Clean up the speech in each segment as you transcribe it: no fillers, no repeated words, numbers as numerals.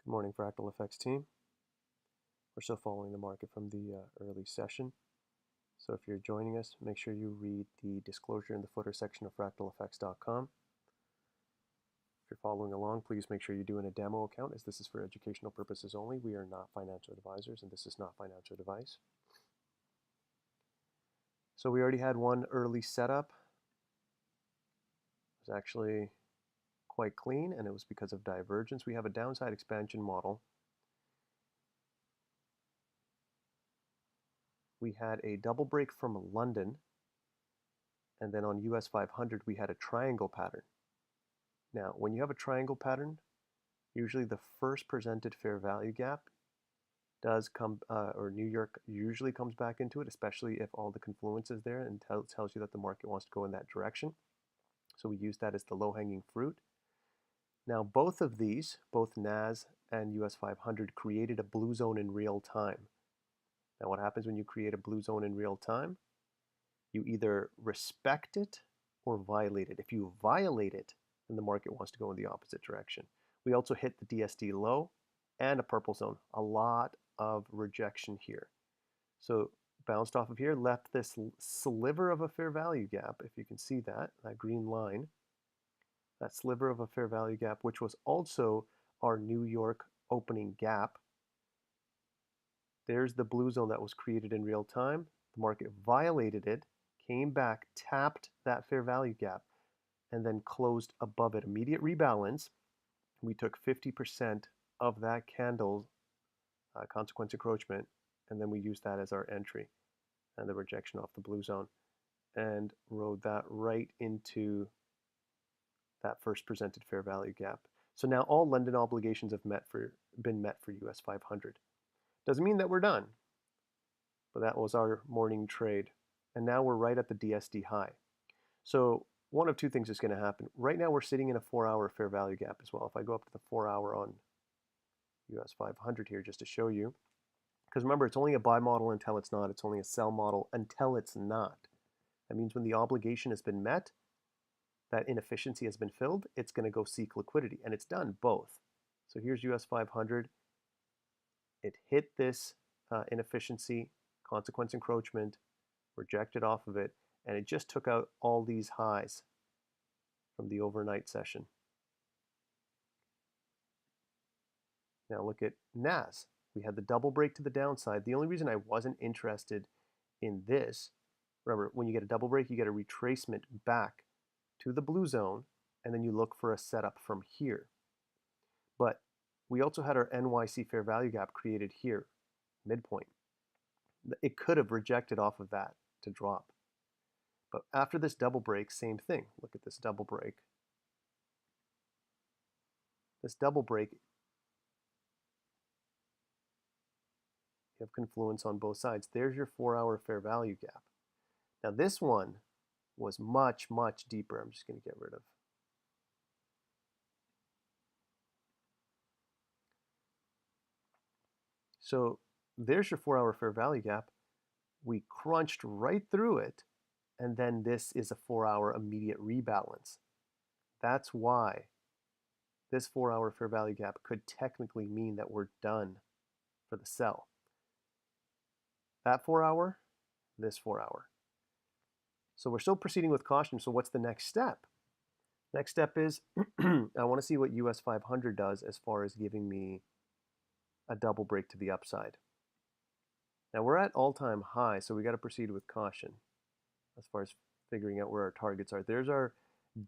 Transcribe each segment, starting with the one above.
Good morning, Fractal Effects team. We're still following the market from the early session. So if you're joining us, make sure you read the disclosure in the footer section of fractaleffects.com. If you're following along, please make sure you do in a demo account, as this is for educational purposes only. We are not financial advisors, and this is not financial advice. So we already had one early setup. It was actually quite clean, and it was because of divergence. We have a downside expansion model. We had a double break from London, and then on US 500 we had a triangle pattern. Now, when you have a triangle pattern, usually the first presented fair value gap does come, or New York usually comes back into it, especially if all the confluence is there and tells you that the market wants to go in that direction. So we use that as the low-hanging fruit. Now, both of these, both NAS and US 500, created a blue zone in real time. Now, what happens when you create a blue zone in real time? You either respect it or violate it. If you violate it, then the market wants to go in the opposite direction. We also hit the DSD low and a purple zone. A lot of rejection here. So bounced off of here, left this sliver of a fair value gap, if you can see that green line, that sliver of a fair value gap, which was also our New York opening gap. There's the blue zone that was created in real time. The market violated it, came back, tapped that fair value gap, and then closed above it. Immediate rebalance. We took 50% of that candle's consequence encroachment, and then we used that as our entry and the rejection off the blue zone, and rode that right into that first presented fair value gap. So now all London obligations have been met for US 500. Doesn't mean that we're done, but that was our morning trade. And now we're right at the DSD high. So one of two things is going to happen. Right now we're sitting in a 4-hour fair value gap as well. If I go up to the 4-hour on US 500 here just to show you, because remember, it's only a buy model until it's not. It's only a sell model until it's not. That means when the obligation has been met, that inefficiency has been filled, it's going to go seek liquidity, and it's done both. So here's US 500. It hit this inefficiency, consequence encroachment, rejected off of it, and it just took out all these highs from the overnight session. Now look at NAS. We had the double break to the downside. The only reason I wasn't interested in this, remember, when you get a double break, you get a retracement back to the blue zone, and then you look for a setup from here. But we also had our NYC fair value gap created here, midpoint. It could have rejected off of that to drop. But after this double break, same thing. Look at this double break. This double break, you have confluence on both sides. There's your 4-hour fair value gap. Now this one was much, much deeper. I'm just going to get rid of. So there's your 4-hour fair value gap. We crunched right through it, and then this is a 4-hour immediate rebalance. That's why this 4-hour fair value gap could technically mean that we're done for the sell. That 4-hour, this 4-hour. So we're still proceeding with caution. So what's the next step? Next step is I want to see what US 500 does as far as giving me a double break to the upside. Now we're at all-time high, so we got to proceed with caution as far as figuring out where our targets are. There's our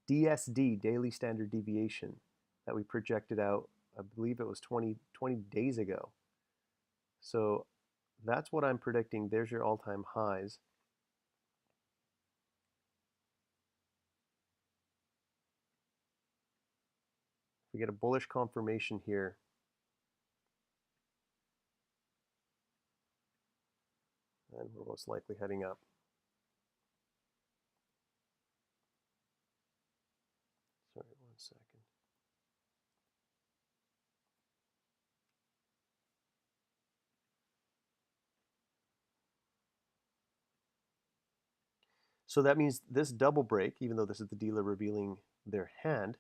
DSD, daily standard deviation, that we projected out, I believe it was 20 days ago. So that's what I'm predicting. There's your all-time highs. We get a bullish confirmation here. And we're most likely heading up. Sorry, 1 second. So that means this double break, even though this is the dealer revealing their hand,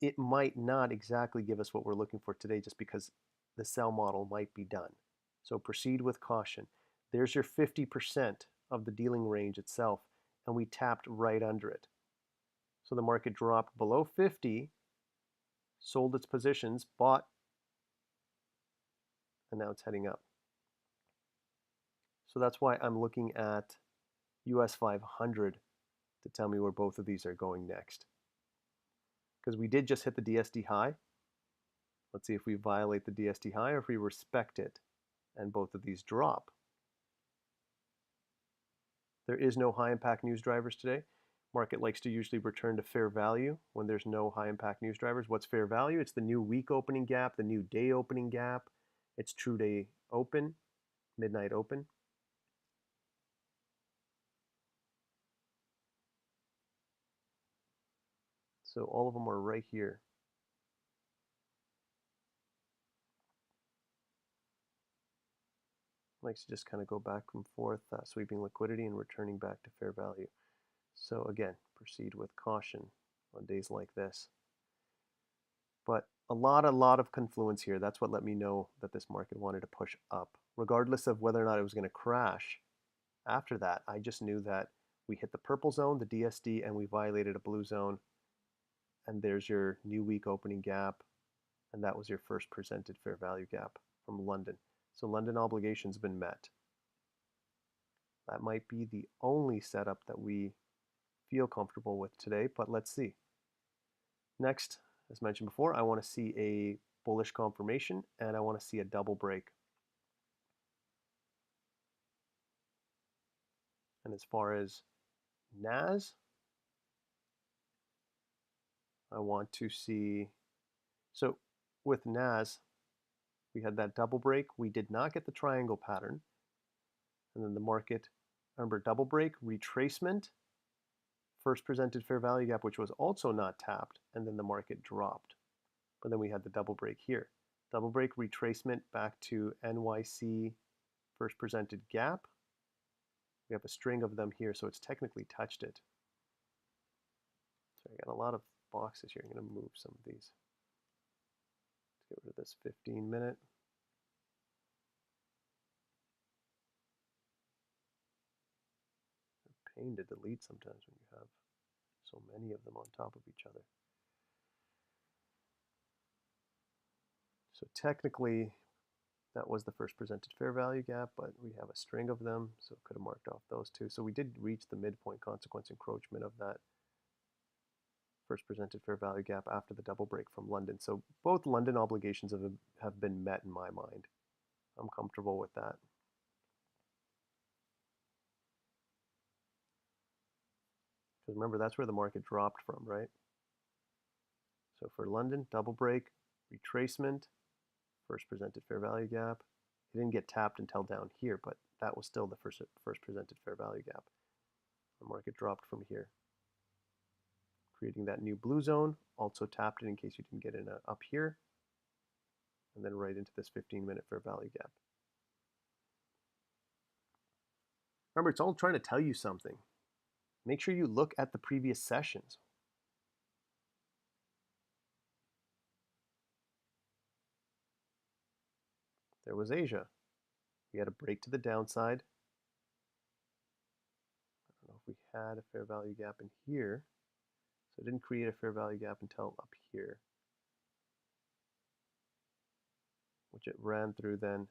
it might not exactly give us what we're looking for today just because the sell model might be done. So proceed with caution. There's your 50% of the dealing range itself, and we tapped right under it. So the market dropped below 50, sold its positions, bought, and now it's heading up. So that's why I'm looking at US 500 to tell me where both of these are going next. Because we did just hit the DSD high. Let's see if we violate the DSD high or if we respect it and both of these drop. There is no high impact news drivers today. Market likes to usually return to fair value when there's no high impact news drivers. What's fair value? It's the new week opening gap, the new day opening gap. It's true day open, midnight open. So all of them are right here. Likes to just kind of go back and forth, sweeping liquidity and returning back to fair value. So again, proceed with caution on days like this. But a lot of confluence here. That's what let me know that this market wanted to push up. Regardless of whether or not it was going to crash after that, I just knew that we hit the purple zone, the DSD, and we violated a blue zone. And there's your new week opening gap. And that was your first presented fair value gap from London. So London obligation's been met. That might be the only setup that we feel comfortable with today, but let's see. Next, as mentioned before, I want to see a bullish confirmation and I want to see a double break. And as far as NAS, I want to see, so with NAS, we had that double break. We did not get the triangle pattern. And then the market, remember, double break, retracement, first presented fair value gap, which was also not tapped, and then the market dropped. But then we had the double break here. Double break, retracement back to NYC first presented gap. We have a string of them here, so it's technically touched it. So I got a lot of boxes here. I'm going to move some of these. Let's get rid of this 15-minute. Pain to delete sometimes when you have so many of them on top of each other. So technically, that was the first presented fair value gap, but we have a string of them, so could have marked off those two. So we did reach the midpoint consequence encroachment of that first presented fair value gap after the double break from London. So both London obligations have been met in my mind. I'm comfortable with that. Because remember, that's where the market dropped from, right? So for London, double break, retracement, first presented fair value gap. It didn't get tapped until down here, but that was still the first presented fair value gap. The market dropped from here, creating that new blue zone. Also tapped it in case you didn't get in up here, and then right into this 15-minute fair value gap. Remember, it's all trying to tell you something. Make sure you look at the previous sessions. There was Asia. We had a break to the downside. I don't know if we had a fair value gap in here. So it didn't create a fair value gap until up here, which it ran through then.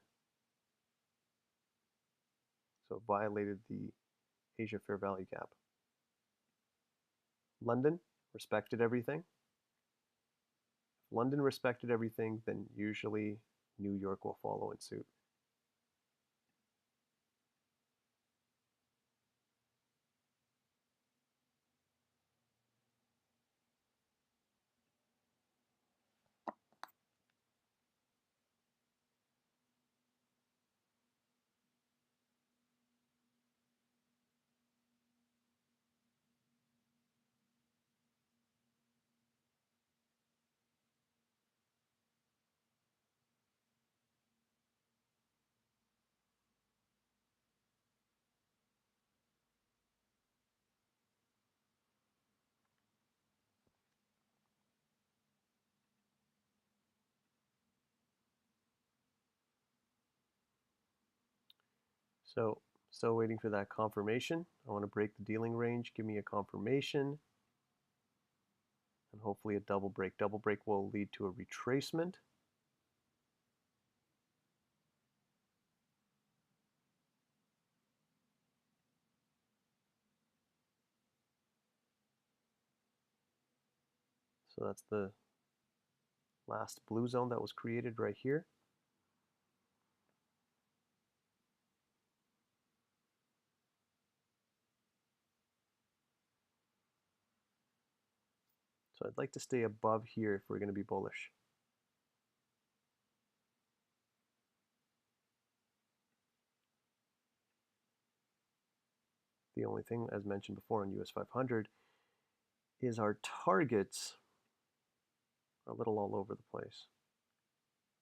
So it violated the Asia fair value gap. London respected everything. If London respected everything, then usually New York will follow in suit. So still waiting for that confirmation. I want to break the dealing range. Give me a confirmation. And hopefully a double break. Double break will lead to a retracement. So that's the last blue zone that was created right here. So I'd like to stay above here if we're going to be bullish. The only thing, as mentioned before on US 500, is our targets are a little all over the place.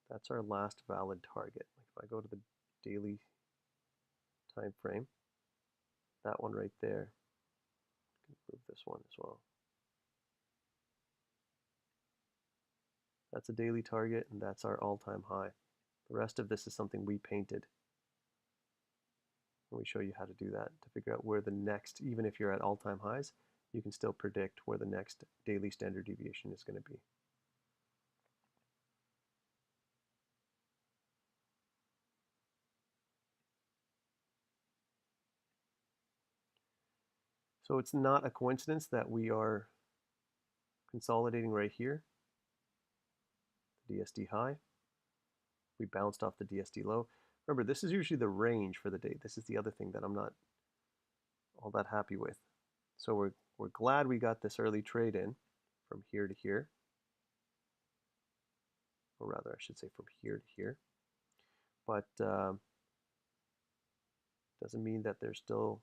That's our last valid target. Like if I go to the daily time frame, that one right there, I can move this one as well. That's a daily target, and that's our all-time high. The rest of this is something we painted. And we show you how to do that to figure out where the next, even if you're at all-time highs, you can still predict where the next daily standard deviation is going to be. So it's not a coincidence that we are consolidating right here, the DSD high. We bounced off the DSD low. Remember, this is usually the range for the day. This is the other thing that I'm not all that happy with. So we're glad we got this early trade in from here to here. Or rather, I should say from here to here. But doesn't mean that there's still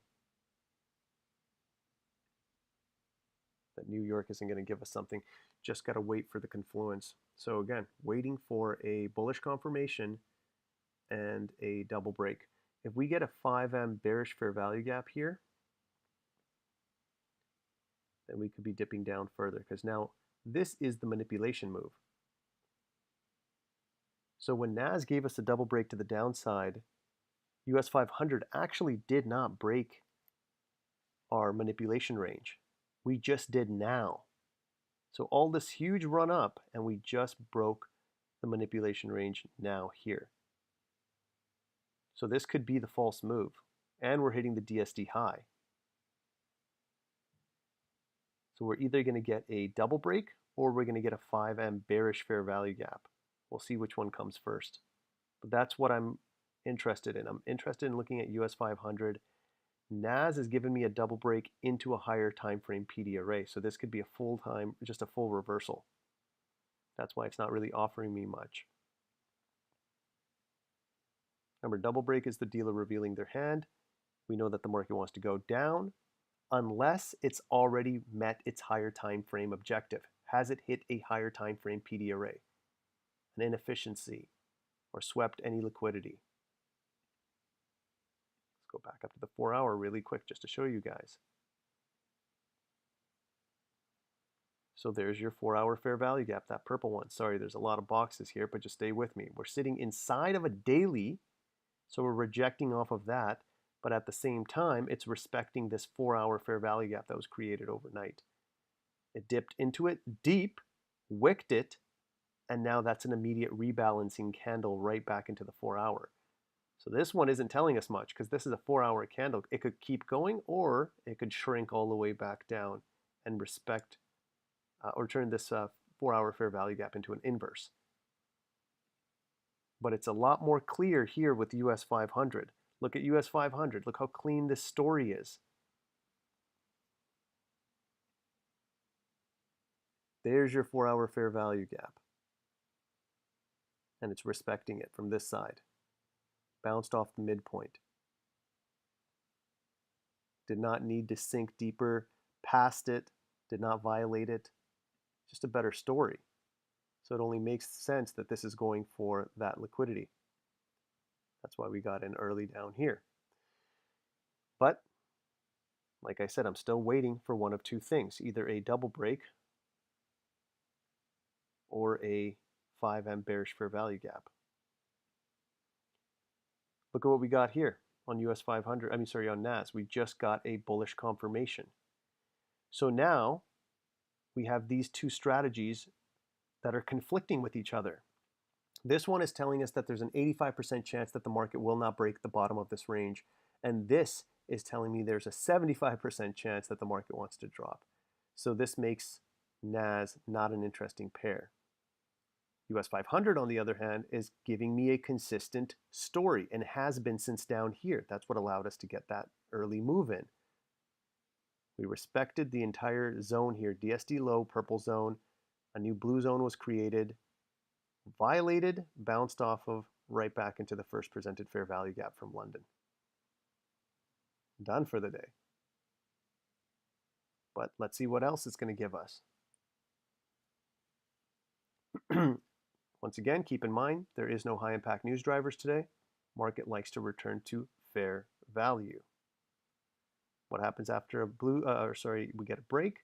that New York isn't going to give us something. Just got to wait for the confluence. So again, waiting for a bullish confirmation and a double break. If we get a 5M bearish fair value gap here, then we could be dipping down further because now this is the manipulation move. So when NAS gave us a double break to the downside, US 500 actually did not break our manipulation range. We just did now. So all this huge run up and we just broke the manipulation range now here. So this could be the false move. And we're hitting the DSD high. So we're either going to get a double break or we're going to get a 5M bearish fair value gap. We'll see which one comes first. But that's what I'm interested in. I'm interested in looking at US 500. NAS has given me a double break into a higher time frame PD array. So this could be a full time, just a full reversal. That's why it's not really offering me much. Remember, double break is the dealer revealing their hand. We know that the market wants to go down unless it's already met its higher time frame objective. Has it hit a higher time frame PD array? An inefficiency or swept any liquidity? Let's go back up to the 4-hour really quick just to show you guys. So there's your 4-hour fair value gap, that purple one. Sorry, there's a lot of boxes here, but just stay with me. We're sitting inside of a daily, so we're rejecting off of that, but at the same time, it's respecting this 4-hour fair value gap that was created overnight. It dipped into it deep, wicked it, and now that's an immediate rebalancing candle right back into the 4-hour. So this one isn't telling us much because this is a 4-hour candle. It could keep going or it could shrink all the way back down and respect or turn this 4-hour fair value gap into an inverse. But it's a lot more clear here with US 500. Look at US 500. Look how clean this story is. There's your 4-hour fair value gap. And it's respecting it from this side. Bounced off the midpoint. Did not need to sink deeper past it. Did not violate it. Just a better story. So it only makes sense that this is going for that liquidity. That's why we got in early down here. But like I said, I'm still waiting for one of two things, either a double break or a 5M bearish fair value gap. Look at what we got here. on US 500, on NAS. We just got a bullish confirmation. So now we have these two strategies that are conflicting with each other. This one is telling us that there's an 85% chance that the market will not break the bottom of this range. And this is telling me there's a 75% chance that the market wants to drop. So this makes NAS not an interesting pair. US 500, on the other hand, is giving me a consistent story and has been since down here. That's what allowed us to get that early move in. We respected the entire zone here. DSD low, purple zone. A new blue zone was created, violated, bounced off of, right back into the first presented fair value gap from London. Done for the day. But let's see what else it's going to give us. Once again, keep in mind, there is no high impact news drivers today. Market likes to return to fair value. What happens after we get a break?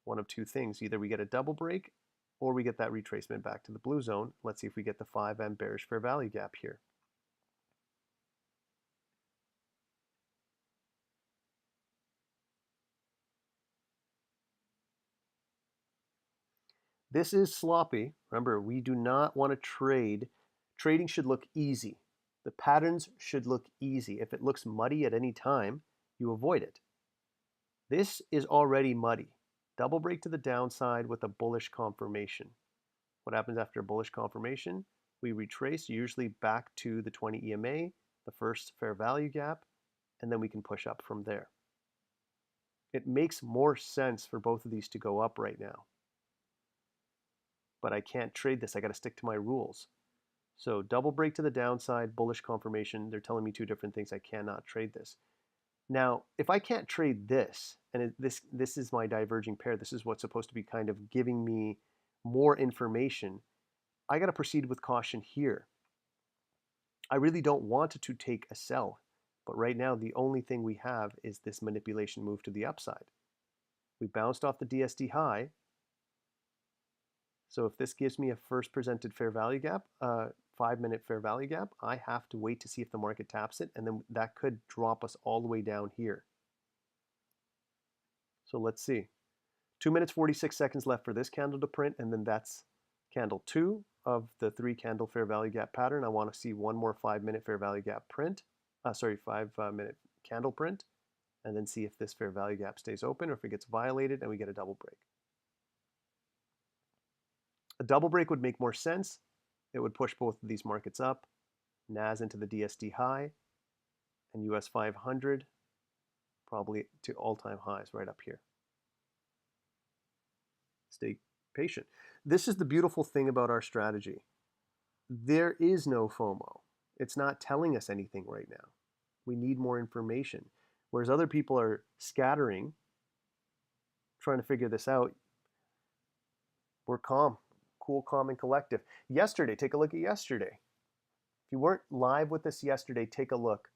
One of two things. Either we get a double break or we get that retracement back to the blue zone. Let's see if we get the 5M bearish fair value gap here. This is sloppy. Remember, we do not want to trade. Trading should look easy. The patterns should look easy. If it looks muddy at any time, you avoid it. This is already muddy. Double break to the downside with a bullish confirmation. What happens after a bullish confirmation? We retrace, usually back to the 20 EMA, the first fair value gap, and then we can push up from there. It makes more sense for both of these to go up right now. But I can't trade this. I got to stick to my rules. So double break to the downside, bullish confirmation. They're telling me two different things. I cannot trade this. Now, if I can't trade this, and this is my diverging pair, this is what's supposed to be kind of giving me more information, I got to proceed with caution here. I really don't want to take a sell, but right now the only thing we have is this manipulation move to the upside. We bounced off the DSD high. So if this gives me a first presented fair value gap, 5-minute fair value gap, I have to wait to see if the market taps it, and then that could drop us all the way down here. So let's see. 2 minutes 46 seconds left for this candle to print, and then that's candle 2 of the 3-candle fair value gap pattern. I want to see one more 5-minute fair value gap print, 5-minute candle print, and then see if this fair value gap stays open or if it gets violated and we get a double break. A double break would make more sense. It would push both of these markets up, NAS into the DSD high, and US 500 probably to all-time highs right up here. Stay patient. This is the beautiful thing about our strategy. There is no FOMO. It's not telling us anything right now. We need more information. Whereas other people are scattering, trying to figure this out, we're calm. Cool, calm, and collective. Yesterday, take a look at yesterday. If you weren't live with us yesterday, take a look.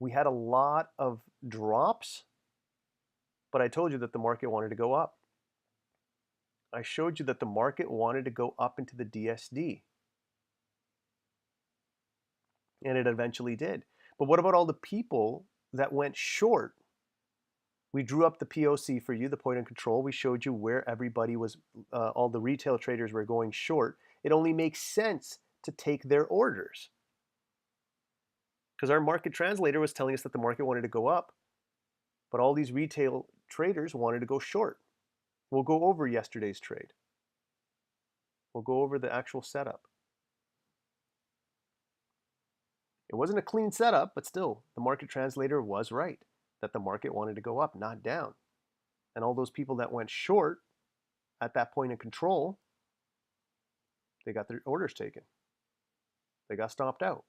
We had a lot of drops, but I told you that the market wanted to go up. I showed you that the market wanted to go up into the DSD. And it eventually did. But what about all the people that went short? We drew up the POC for you, the point of control. We showed you where everybody was, all the retail traders were going short. It only makes sense to take their orders. Because our market translator was telling us that the market wanted to go up, but all these retail traders wanted to go short. We'll go over yesterday's trade. We'll go over the actual setup. It wasn't a clean setup, but still, the market translator was right that the market wanted to go up, not down. And all those people that went short at that point of control, they got their orders taken. They got stopped out.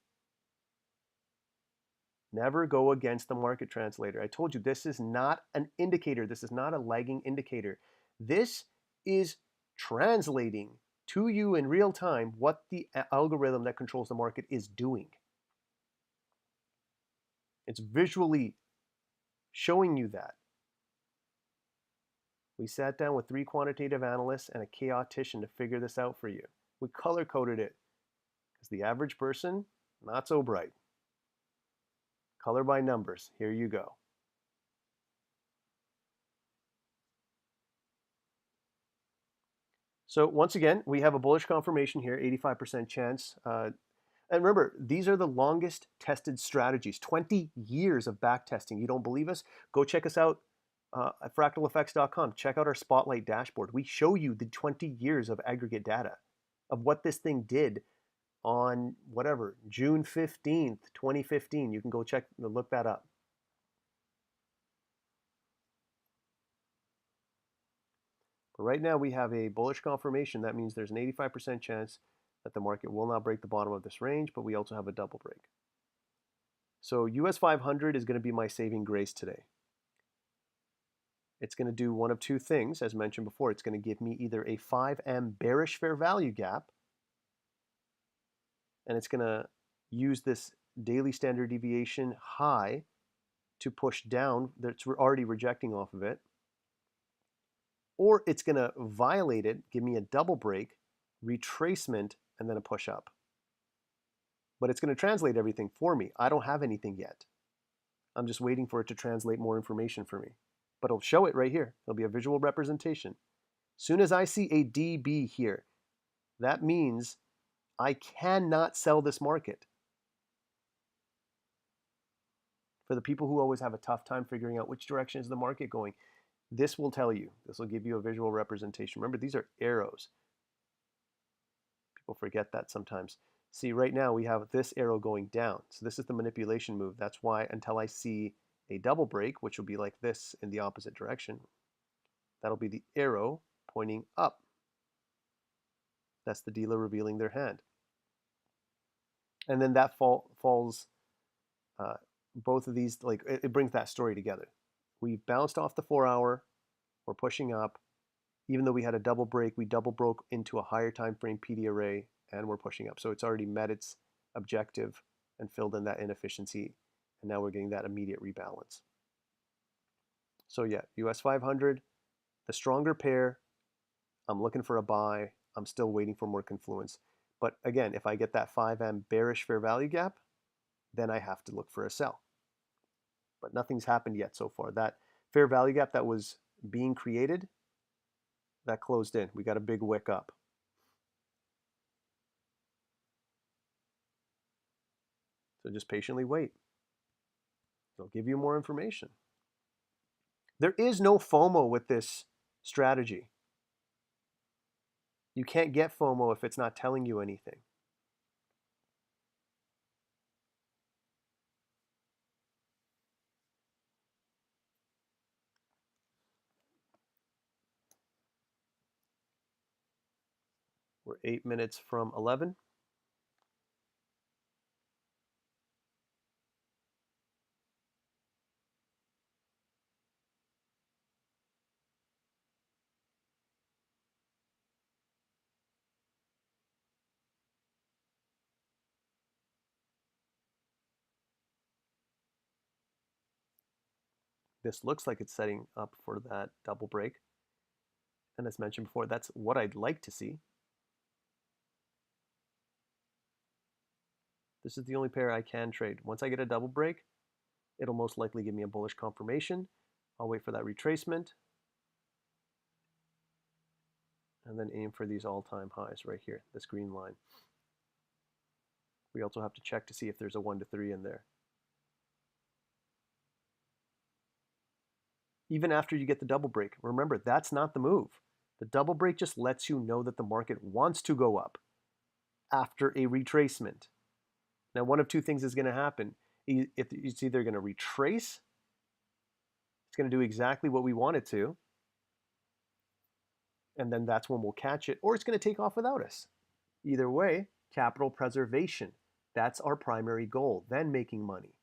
Never go against the market translator. I told you this is not an indicator. This is not a lagging indicator. This is translating to you in real time what the algorithm that controls the market is doing. It's visually showing you that. We sat down with 3 quantitative analysts and a chaotician to figure this out for you. We color coded it because the average person, not so bright. Color by numbers. Here you go. So once again, we have a bullish confirmation here, 85% chance. And remember, these are the longest tested strategies, 20 years of back testing. You don't believe us? Go check us out at fractaleffects.com. Check out our Spotlight dashboard. We show you the 20 years of aggregate data of what this thing did on whatever, June 15th, 2015. You can go look that up. But right now we have a bullish confirmation. That means there's an 85% chance that the market will not break the bottom of this range, but we also have a double break. So US 500 is going to be my saving grace today. It's going to do one of two things, as mentioned before. It's going to give me either a 5M bearish fair value gap, and it's going to use this daily standard deviation high to push down that's already rejecting off of it, or it's going to violate it, give me a double break, retracement, and then a push up. But it's going to translate everything for me. I don't have anything yet. I'm just waiting for it to translate more information for me. But it'll show it right here. There'll be a visual representation. Soon as I see a DB here, that means I cannot sell this market. For the people who always have a tough time figuring out which direction is the market going, this will tell you. This will give you a visual representation. Remember, these are arrows. People forget that sometimes. See, right now we have this arrow going down. So this is the manipulation move. That's why until I see a double break, which will be like this in the opposite direction, that'll be the arrow pointing up. That's the dealer revealing their hand. And then that falls, both of these, like it brings that story together. We've bounced off the 4-hour, we're pushing up. Even though we had a double break, we double broke into a higher time frame PD array, and we're pushing up. So it's already met its objective and filled in that inefficiency, and now we're getting that immediate rebalance. So yeah, US 500, the stronger pair. I'm looking for a buy. I'm still waiting for more confluence. But again, if I get that 5M bearish fair value gap, then I have to look for a sell. But nothing's happened yet so far. That fair value gap that was being created, that closed in. We got a big wick up. So just patiently wait. They'll give you more information. There is no FOMO with this strategy. You can't get FOMO if it's not telling you anything. We're 8 minutes from 11. This looks like it's setting up for that double break. And as mentioned before, that's what I'd like to see. This is the only pair I can trade. Once I get a double break, it'll most likely give me a bullish confirmation. I'll wait for that retracement. And then aim for these all-time highs right here, this green line. We also have to check to see if there's a 1 to 3 in there. Even after you get the double break, remember, that's not the move. The double break just lets you know that the market wants to go up after a retracement. Now, one of two things is going to happen. It's either going to retrace, it's going to do exactly what we want it to, and then that's when we'll catch it, or it's going to take off without us. Either way, capital preservation. That's our primary goal, then making money.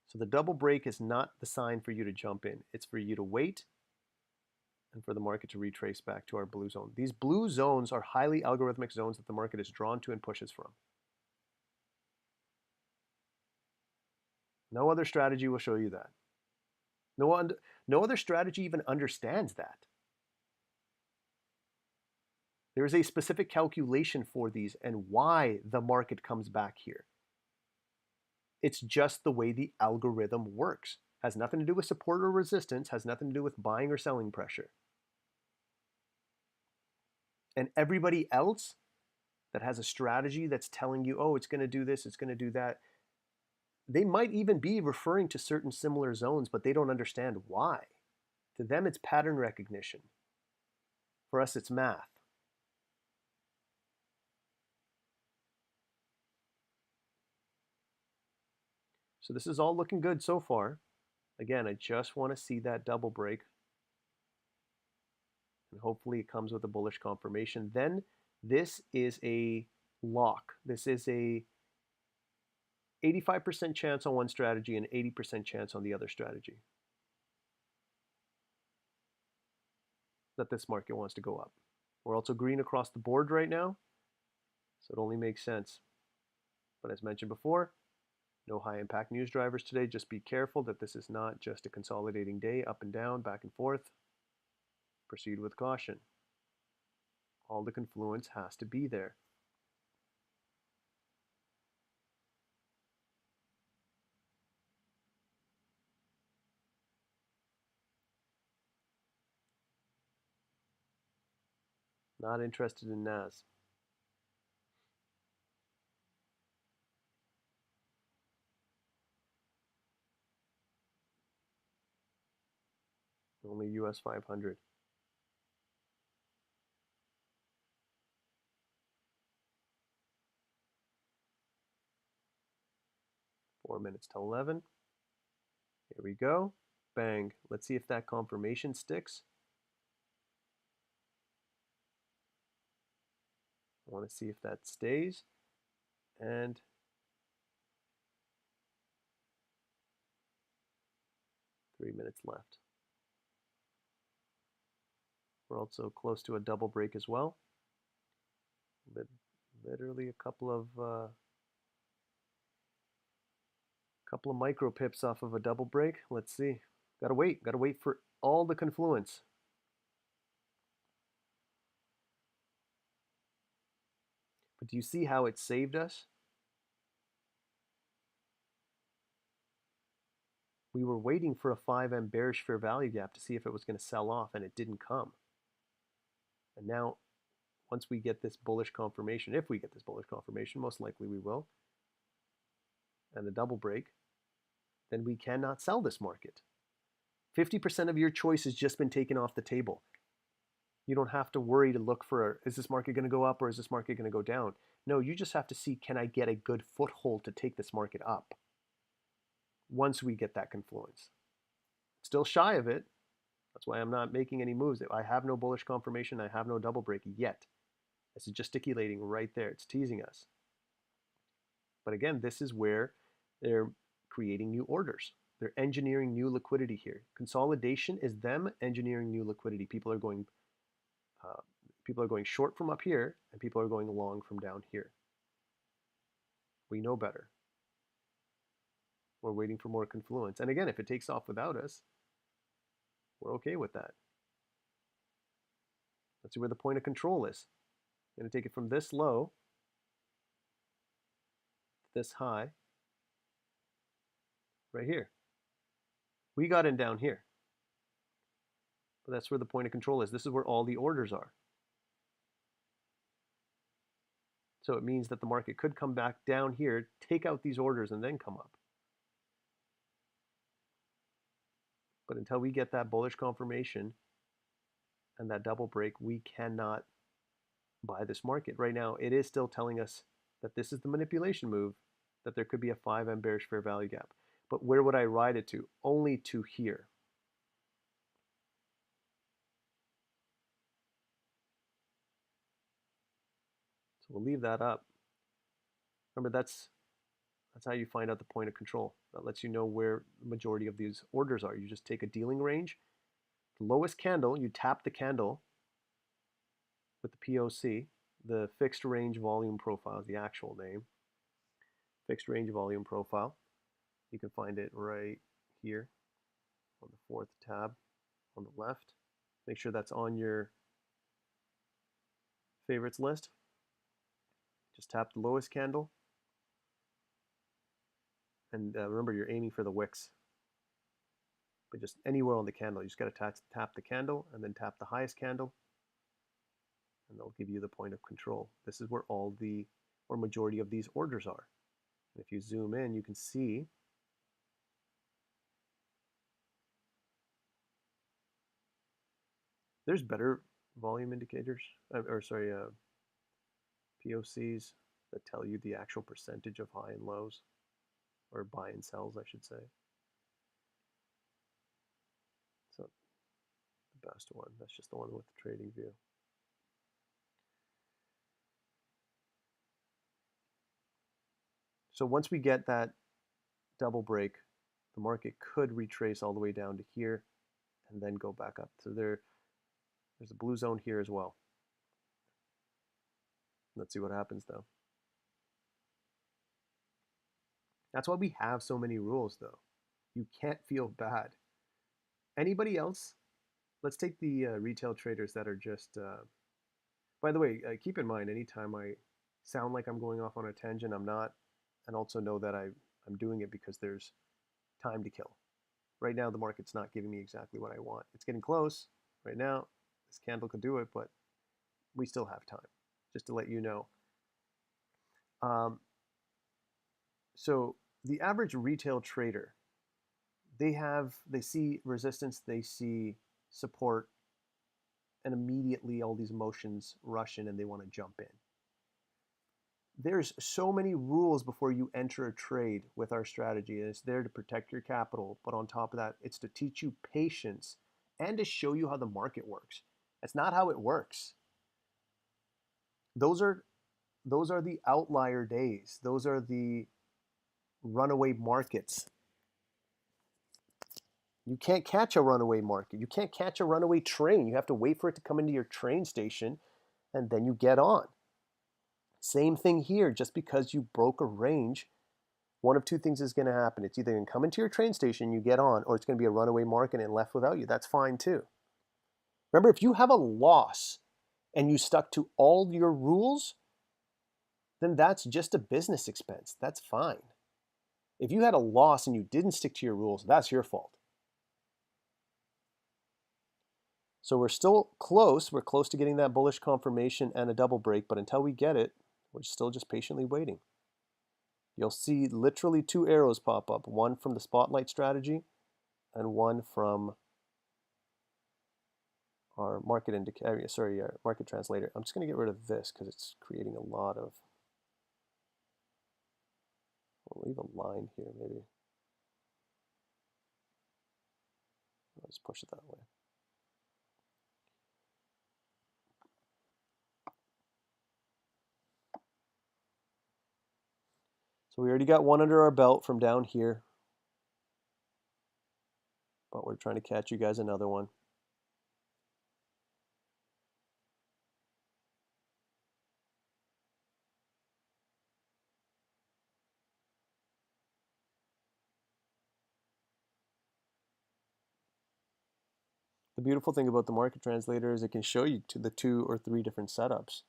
So the double break is not the sign for you to jump in. It's for you to wait and for the market to retrace back to our blue zone. These blue zones are highly algorithmic zones that the market is drawn to and pushes from. No other strategy will show you that. No other strategy even understands that. There is a specific calculation for these and why the market comes back here. It's just the way the algorithm works. Has nothing to do with support or resistance, has nothing to do with buying or selling pressure. And everybody else that has a strategy that's telling you, oh, it's going to do this, it's going to do that, they might even be referring to certain similar zones, but they don't understand why. To them, it's pattern recognition. For us, it's math. So this is all looking good so far. Again, I just want to see that double break. And hopefully it comes with a bullish confirmation. Then this is a lock. This is a 85% chance on one strategy and 80% chance on the other strategy that this market wants to go up. We're also green across the board right now, so it only makes sense. But as mentioned before, no high impact news drivers today. Just be careful that this is not just a consolidating day, up and down, back and forth. Proceed with caution. All the confluence has to be there. Not interested in NAS. Only US 500. Four minutes till 11. Here we go. Bang. Let's see if that confirmation sticks. I want to see if that stays. And 3 minutes left. We're also close to a double break as well. Literally a couple of micro pips off of a double break. Let's see. Gotta wait for all the confluence. But do you see how it saved us? We were waiting for a 5M bearish fair value gap to see if it was going to sell off, and it didn't come. And now, once we get this bullish confirmation, if we get this bullish confirmation, most likely we will, and the double break, then we cannot sell this market. 50% of your choice has just been taken off the table. You don't have to worry to look for, is this market going to go up or is this market going to go down? No, you just have to see, can I get a good foothold to take this market up once we get that confluence? Still shy of it. That's why I'm not making any moves. I have no bullish confirmation. I have no double break yet. It's gesticulating right there. It's teasing us. But again, this is where they're creating new orders. They're engineering new liquidity here. Consolidation is them engineering new liquidity. People are going short from up here, and people are going long from down here. We know better. We're waiting for more confluence. And again, if it takes off without us, we're okay with that. Let's see where the point of control is. I'm going to take it from this low to this high right here. We got in down here. But that's where the point of control is. This is where all the orders are. So it means that the market could come back down here, take out these orders, and then come up. But until we get that bullish confirmation and that double break, we cannot buy this market. Right now, it is still telling us that this is the manipulation move, that there could be a 5M bearish fair value gap. But where would I ride it to? Only to here. So we'll leave that up. Remember, that's how you find out the point of control. That lets you know where the majority of these orders are. You just take a dealing range. The lowest candle, you tap the candle with the POC. The fixed range volume profile is the actual name. Fixed range volume profile. You can find it right here on the fourth tab on the left. Make sure that's on your favorites list. Just tap the lowest candle. And remember, you're aiming for the wicks. But just anywhere on the candle, you just got to tap the candle and then tap the highest candle. And they'll give you the point of control. This is where all the, or majority of these orders are. And if you zoom in, you can see there's better volume indicators, POCs that tell you the actual percentage of high and lows, or buy and sells, I should say. So the best one, that's just the one with the trading view. So once we get that double break, the market could retrace all the way down to here and then go back up. So there's a blue zone here as well. Let's see what happens though. That's why we have so many rules though. You can't feel bad. Anybody else? Let's take the retail traders that are just, by the way, keep in mind, anytime I sound like I'm going off on a tangent, I'm not. And also know that I'm doing it because there's time to kill. Right now, the market's not giving me exactly what I want. It's getting close. Right now, this candle could do it, but we still have time, just to let you know. So the average retail trader, they see resistance, they see support, and immediately all these emotions rush in and they want to jump in. There's so many rules before you enter a trade with our strategy, and it's there to protect your capital. But on top of that, it's to teach you patience and to show you how the market works. That's not how it works. Those are the outlier days. Those are the runaway markets. You can't catch a runaway market. You can't catch a runaway train. You have to wait for it to come into your train station, and then you get on. Same thing here. Just because you broke a range, one of two things is going to happen. It's either going to come into your train station, you get on, or it's going to be a runaway market and left without you. That's fine too. Remember, if you have a loss and you stuck to all your rules, then that's just a business expense. That's fine. If you had a loss and you didn't stick to your rules, that's your fault. So we're still close. We're close to getting that bullish confirmation and a double break, but until we get it, we're still just patiently waiting. You'll see literally two arrows pop up, one from the spotlight strategy and one from our market indicator, our market translator. I'm just going to get rid of this because it's creating a lot of, we'll leave a line here maybe. I'll just push it that way. So we already got one under our belt from down here, but we're trying to catch you guys another one. The beautiful thing about the market translator is it can show you to the 2 or 3 different setups.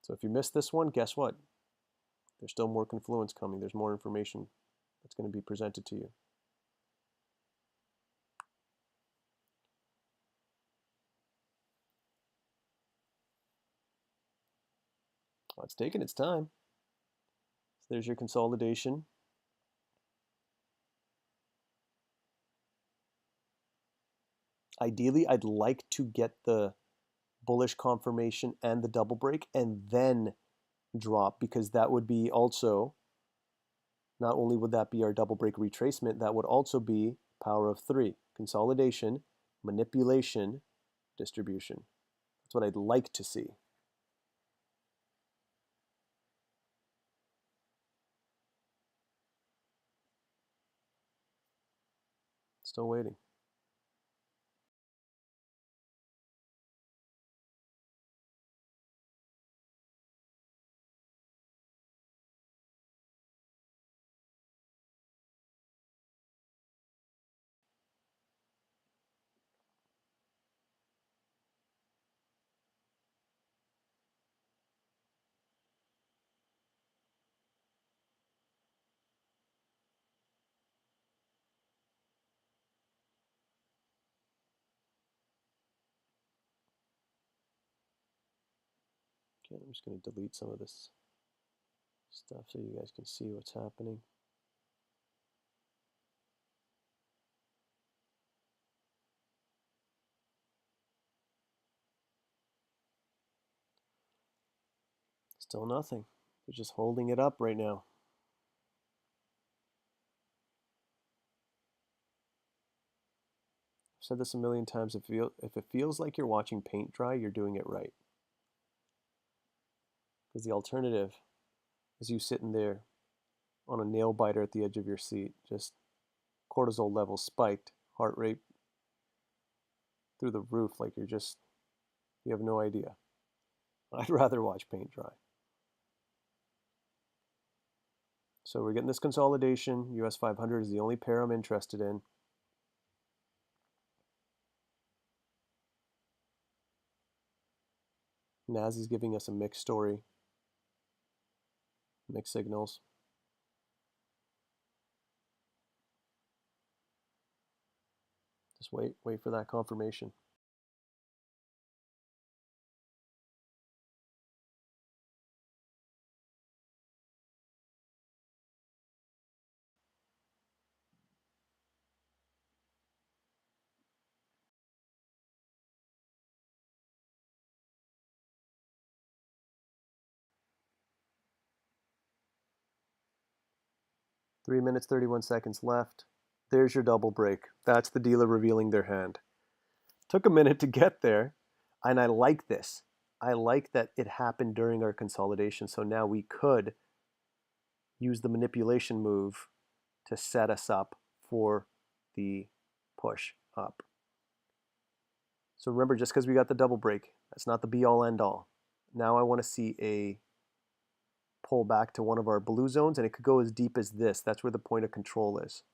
So if you missed this one, guess what? There's still more confluence coming. There's more information that's going to be presented to you. Well, it's taking its time. So there's your consolidation. Ideally, I'd like to get the bullish confirmation and the double break and then drop, because that would be also, not only would that be our double break retracement, that would also be power of 3, consolidation, manipulation, distribution. That's what I'd like to see. Still waiting. Okay, I'm just going to delete some of this stuff so you guys can see what's happening. Still nothing. They're just holding it up right now. I've said this a million times. If it feels like you're watching paint dry, you're doing it right. Because the alternative is you sitting there on a nail biter at the edge of your seat, just cortisol levels spiked, heart rate through the roof, like you have no idea. I'd rather watch paint dry. So we're getting this consolidation. US 500 is the only pair I'm interested in. NAS is giving us a mixed story, mixed signals. Just wait for that confirmation. Three minutes, 31 seconds left. There's your double break. That's the dealer revealing their hand. Took a minute to get there, and I like this. I like that it happened during our consolidation, so now we could use the manipulation move to set us up for the push up. So remember, just because we got the double break, that's not the be-all, end-all. Now I want to see a pull back to one of our blue zones, and it could go as deep as this. That's where the point of control is.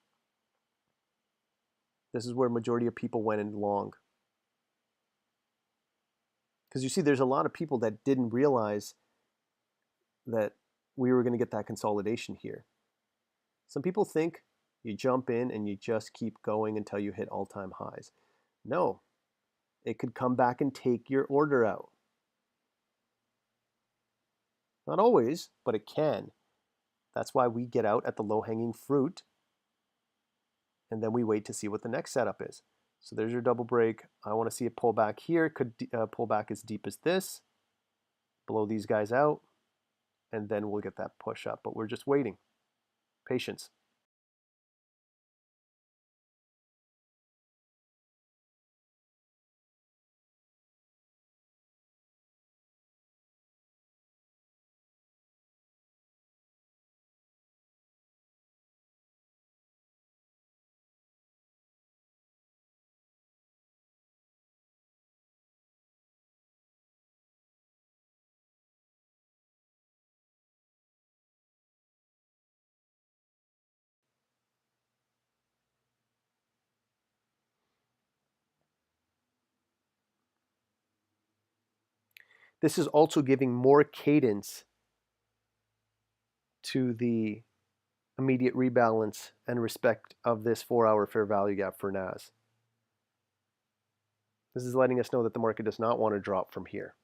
This is where majority of people went in long. Because you see, there's a lot of people that didn't realize that we were going to get that consolidation here. Some people think you jump in and you just keep going until you hit all-time highs. No, it could come back and take your order out. Not always, but it can. That's why we get out at the low-hanging fruit, and then we wait to see what the next setup is. So there's your double break. I want to see it pull back here. It could pull back as deep as this, blow these guys out, and then we'll get that push up. But we're just waiting. Patience. This is also giving more cadence to the immediate rebalance and respect of this 4-hour fair value gap for NAS. This is letting us know that the market does not want to drop from here.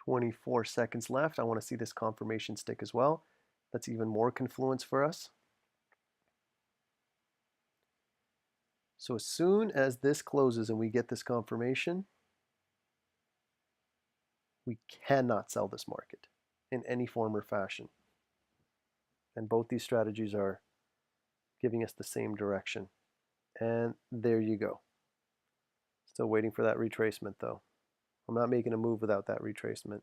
"24 seconds left. I want to see this confirmation stick as well. That's even more confluence for us. So as soon as this closes and we get this confirmation, we cannot sell this market in any form or fashion. And both these strategies are giving us the same direction. And there you go. Still waiting for that retracement though. I'm not making a move without that retracement.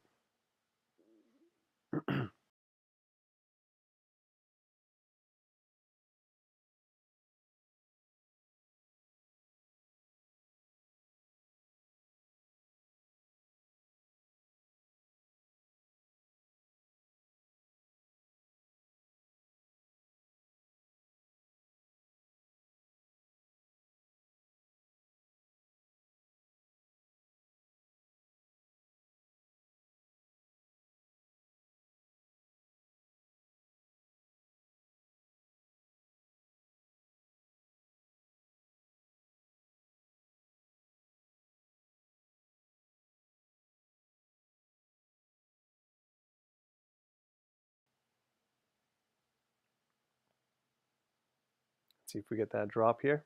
See if we get that drop here.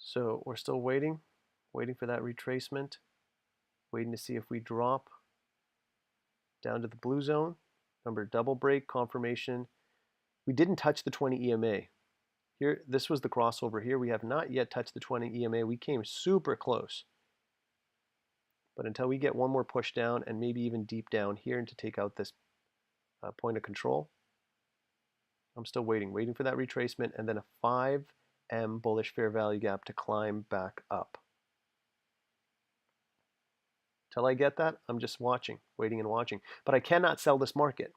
So we're still waiting for that retracement, waiting to see if we drop down to the blue zone. Remember, double break confirmation. We didn't touch the 20 EMA. Here, this was the crossover here. We have not yet touched the 20 EMA. We came super close. But until we get one more push down and maybe even deep down here and to take out this point of control, I'm still waiting for that retracement and then a 5M bullish fair value gap to climb back up. Till I get that, I'm just watching, waiting and watching. But I cannot sell this market.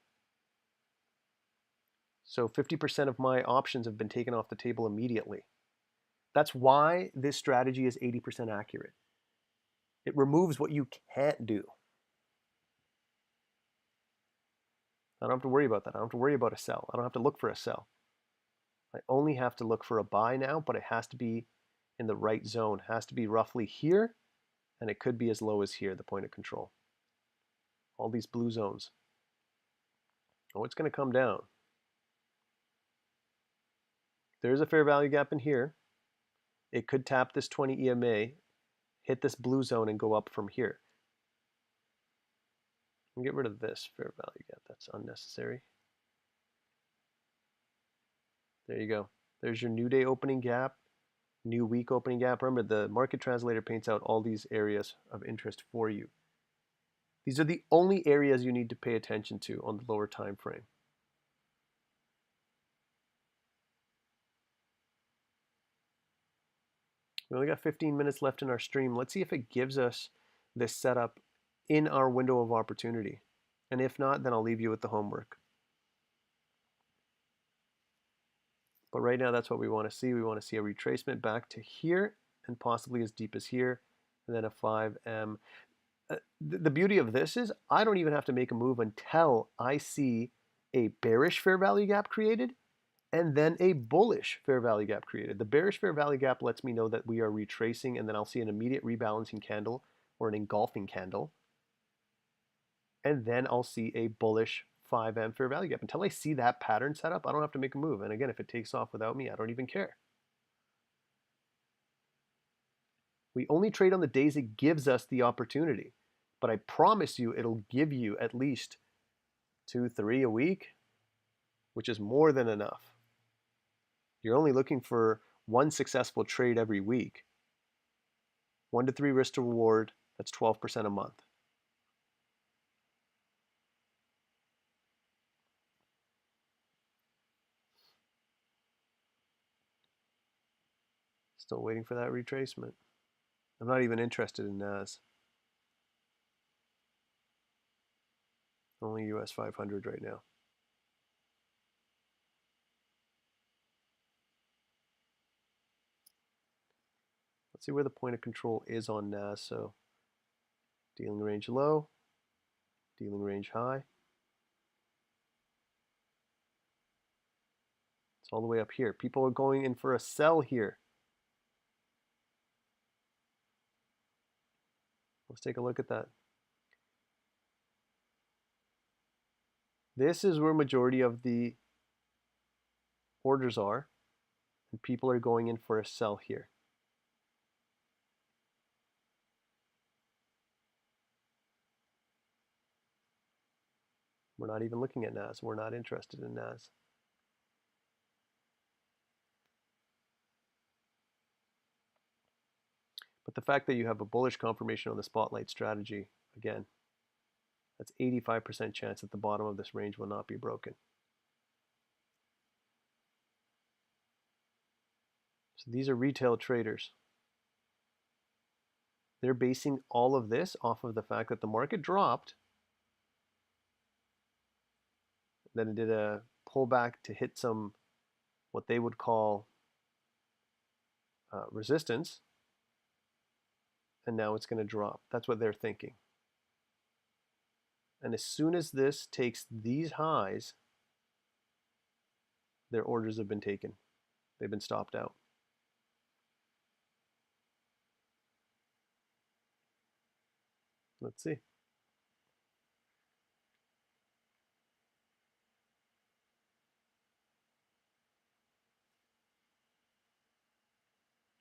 So 50% of my options have been taken off the table immediately. That's why this strategy is 80% accurate. It removes what you can't do. I don't have to worry about that. I don't have to worry about a sell. I don't have to look for a sell. I only have to look for a buy now, but it has to be in the right zone. It has to be roughly here, and it could be as low as here, the point of control. All these blue zones. Oh, it's going to come down. There's a fair value gap in here. It could tap this 20 EMA hit this blue zone and go up from here. And get rid of this fair value gap. That's unnecessary. There you go. There's your new day opening gap, new week opening gap. Remember, the market translator paints out all these areas of interest for you. These are the only areas you need to pay attention to on the lower time frame. We only got 15 minutes left in our stream. Let's see if it gives us this setup in our window of opportunity. And if not, then I'll leave you with the homework. But right now, that's what we want to see. We want to see a retracement back to here and possibly as deep as here, and then a 5M. The beauty of this is I don't even have to make a move until I see a bearish fair value gap created and then a bullish fair value gap created. The bearish fair value gap lets me know that we are retracing, and then I'll see an immediate rebalancing candle or an engulfing candle. And then I'll see a bullish 5M fair value gap. Until I see that pattern set up, I don't have to make a move. And again, if it takes off without me, I don't even care. We only trade on the days it gives us the opportunity. But I promise you, it'll give you at least 2, 3 a week, which is more than enough. You're only looking for one successful trade every week. 1 to 3 risk to reward, that's 12% a month. Still waiting for that retracement. I'm not even interested in NAS. Only US 500 right now. Let's see where the point of control is on NAS. So dealing range low, dealing range high. It's all the way up here. People are going in for a sell here. Let's take a look at that. This is where majority of the orders are, and people are going in for a sell here. We're not even looking at NAS. We're not interested in NAS. But the fact that you have a bullish confirmation on the spotlight strategy, again, that's 85% chance that the bottom of this range will not be broken. So these are retail traders. They're basing all of this off of the fact that the market dropped, then it did a pullback to hit some, what they would call resistance, and now it's going to drop. That's what they're thinking. And as soon as this takes these highs, their orders have been taken. They've been stopped out. Let's see.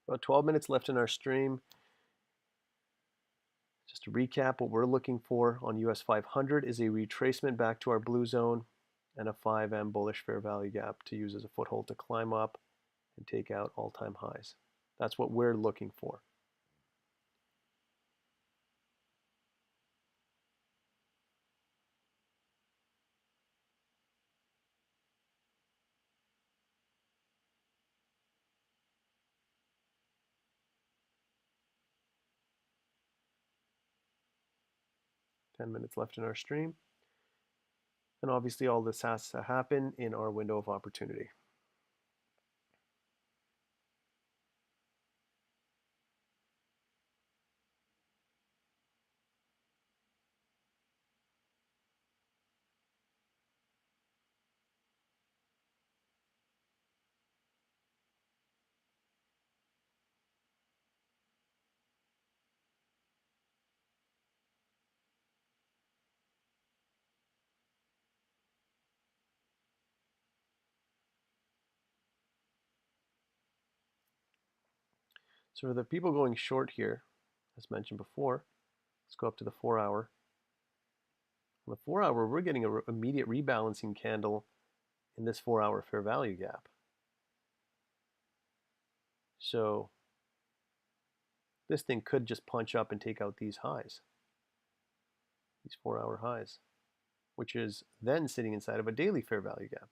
About 12 minutes left in our stream. Just to recap, what we're looking for on US 500 is a retracement back to our blue zone and a 5M bullish fair value gap to use as a foothold to climb up and take out all-time highs. That's what we're looking for. Ten minutes left in our stream. And obviously all this has to happen in our window of opportunity. So for the people going short here, as mentioned before. Let's go up to the 4-hour. On the 4-hour, we're getting an immediate rebalancing candle in this 4-hour fair value gap. So this thing could just punch up and take out these highs, these 4-hour highs, which is then sitting inside of a daily fair value gap.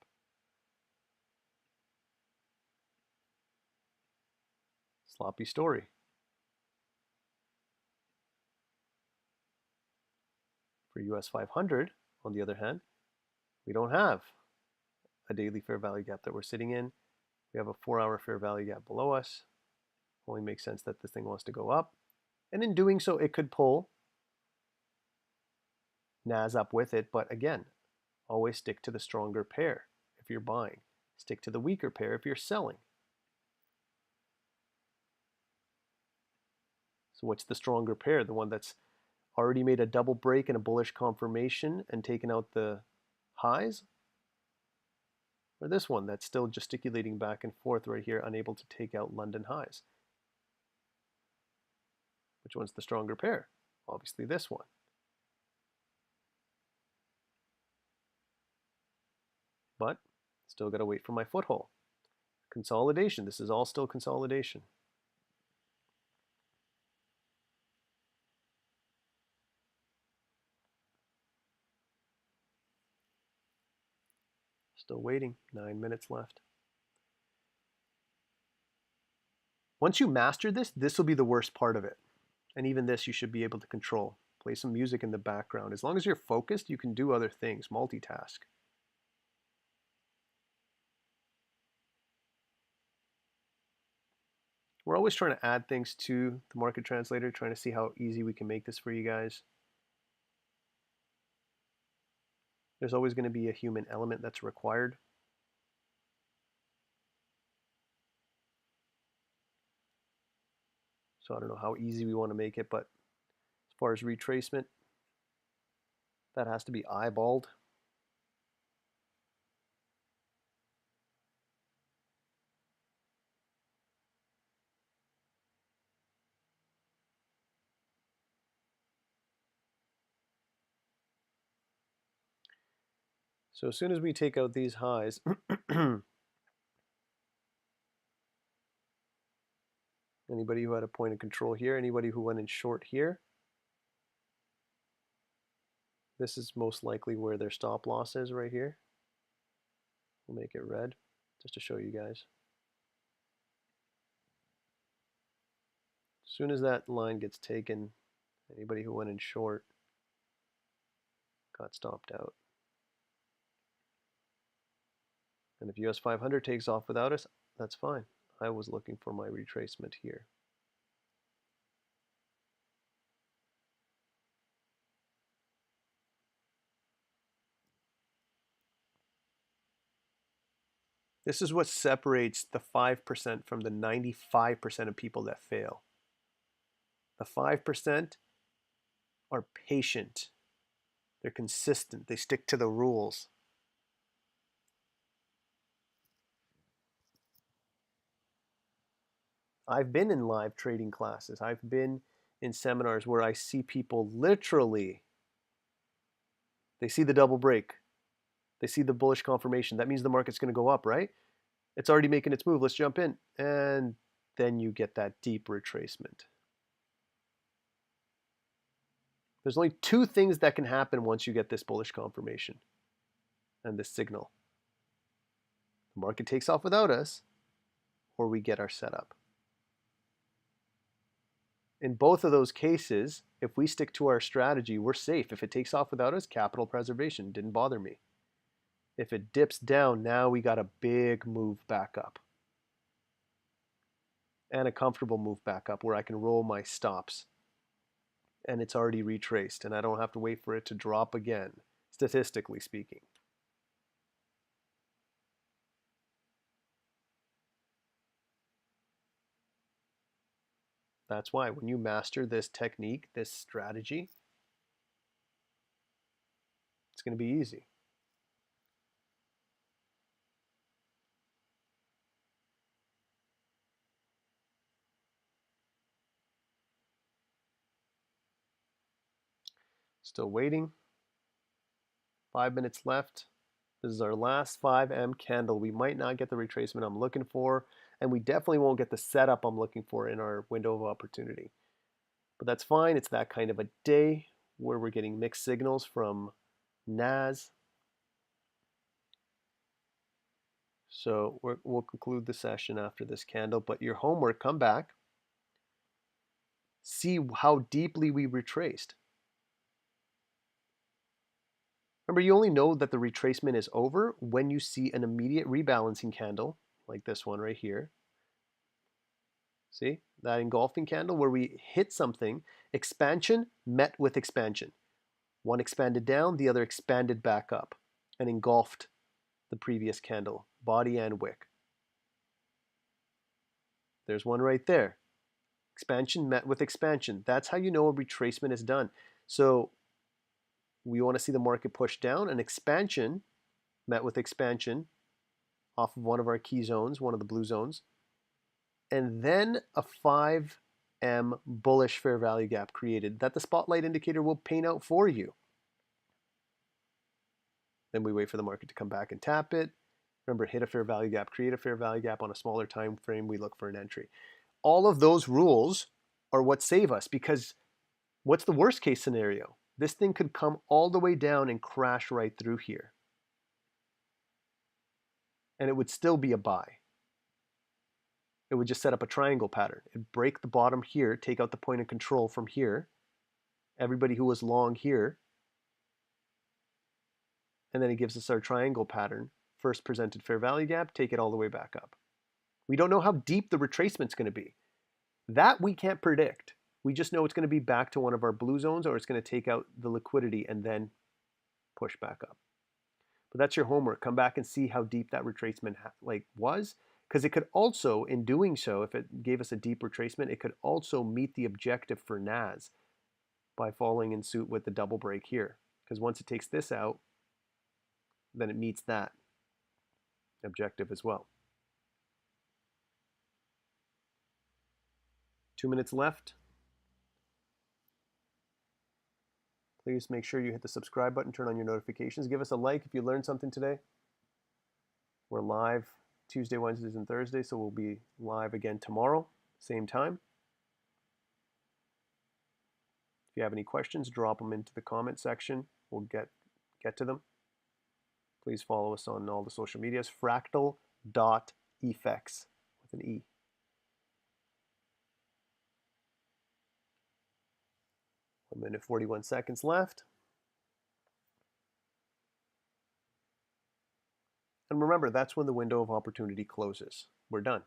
Sloppy story. For US 500, on the other hand, we don't have a daily fair value gap that we're sitting in. We have a 4-hour fair value gap below us. Only makes sense that this thing wants to go up. And in doing so, it could pull NAS up with it. But again, always stick to the stronger pair if you're buying. Stick to the weaker pair if you're selling. So what's the stronger pair? The one that's already made a double break and a bullish confirmation and taken out the highs? Or this one that's still gesticulating back and forth right here, unable to take out London highs? Which one's the stronger pair? Obviously this one. But still got to wait for my foothold. Consolidation. This is all still consolidation. Still waiting. 9 minutes left. Once you master this, this will be the worst part of it. And even this you should be able to control. Play some music in the background. As long as you're focused, you can do other things, multitask. We're always trying to add things to the market translator, trying to see how easy we can make this for you guys. There's always going to be a human element that's required. So I don't know how easy we want to make it, but as far as retracement, that has to be eyeballed. So as soon as we take out these highs, anybody who had a point of control here, anybody who went in short here, this is most likely where their stop loss is right here. We'll make it red just to show you guys. As soon as that line gets taken, anybody who went in short got stopped out. And if US 500 takes off without us, that's fine. I was looking for my retracement here. This is what separates the 5% from the 95% of people that fail. The 5% are patient. They're consistent. They stick to the rules. I've been in live trading classes. I've been in seminars where I see people literally, they see the double break. They see the bullish confirmation. That means the market's going to go up, right? It's already making its move. Let's jump in. And then you get that deep retracement. There's only two things that can happen once you get this bullish confirmation and this signal. The market takes off without us, or we get our setup. In both of those cases, if we stick to our strategy, we're safe. If it takes off without us, capital preservation, didn't bother me. If it dips down, now we got a big move back up. And a comfortable move back up where I can roll my stops. And it's already retraced, and I don't have to wait for it to drop again, statistically speaking. That's why when you master this technique, this strategy, it's going to be easy. Still waiting. 5 minutes left. This is our last 5M candle. We might not get the retracement I'm looking for, and we definitely won't get the setup I'm looking for in our window of opportunity. But that's fine. It's that kind of a day where we're getting mixed signals from NAS. So we'll conclude the session after this candle, but your homework, come back, see how deeply we retraced. Remember, you only know that the retracement is over when you see an immediate rebalancing candle, like this one right here. See, that engulfing candle where we hit something, expansion met with expansion. One expanded down, the other expanded back up and engulfed the previous candle, body and wick. There's one right there. Expansion met with expansion. That's how you know a retracement is done. So we want to see the market push down. An expansion met with expansion off of one of our key zones, one of the blue zones, and then a 5M bullish fair value gap created that the spotlight indicator will paint out for you. Then we wait for the market to come back and tap it. Remember, hit a fair value gap, create a fair value gap on a smaller time frame, we look for an entry. All of those rules are what save us, because what's the worst case scenario? This thing could come all the way down and crash right through here. And it would still be a buy. It would just set up a triangle pattern. It'd break the bottom here, take out the point of control from here. Everybody who was long here. And then it gives us our triangle pattern. First presented fair value gap, take it all the way back up. We don't know how deep the retracement's going to be. That we can't predict. We just know it's going to be back to one of our blue zones, or it's going to take out the liquidity and then push back up. But that's your homework. Come back and see how deep that retracement was, because it could also, in doing so, if it gave us a deep retracement, it could also meet the objective for NAS by falling in suit with the double break here. Because once it takes this out, then it meets that objective as well. 2 minutes left. Please make sure you hit the subscribe button, turn on your notifications. Give us a like if you learned something today. We're live Tuesday, Wednesdays, and Thursdays, so we'll be live again tomorrow, same time. If you have any questions, drop them into the comment section. We'll get to them. Please follow us on all the social medias, fractal.effects with an E. 1 minute 41 seconds left. And remember, that's when the window of opportunity closes. We're done.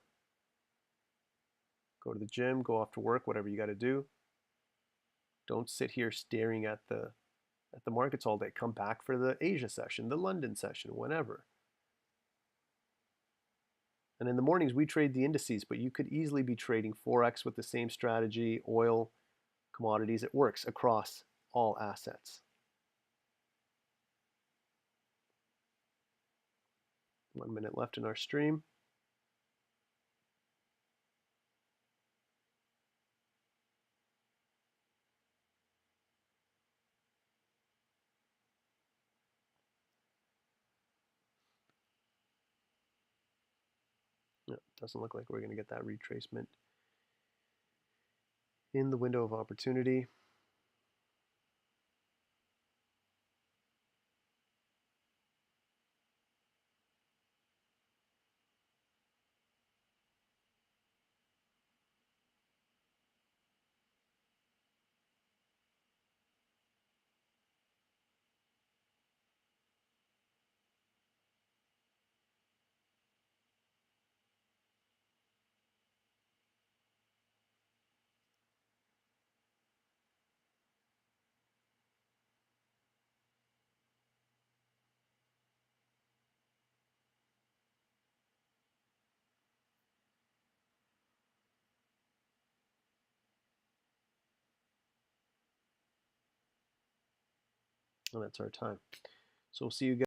Go to the gym, go off to work, whatever you got to do. Don't sit here staring at the markets all day. Come back for the Asia session, the London session, whenever. And in the mornings, we trade the indices, but you could easily be trading Forex with the same strategy, oil, commodities. It works across all assets. 1 minute left in our stream. No, doesn't look like we're going to get that retracement in the window of opportunity. And that's our time. So we'll see you guys.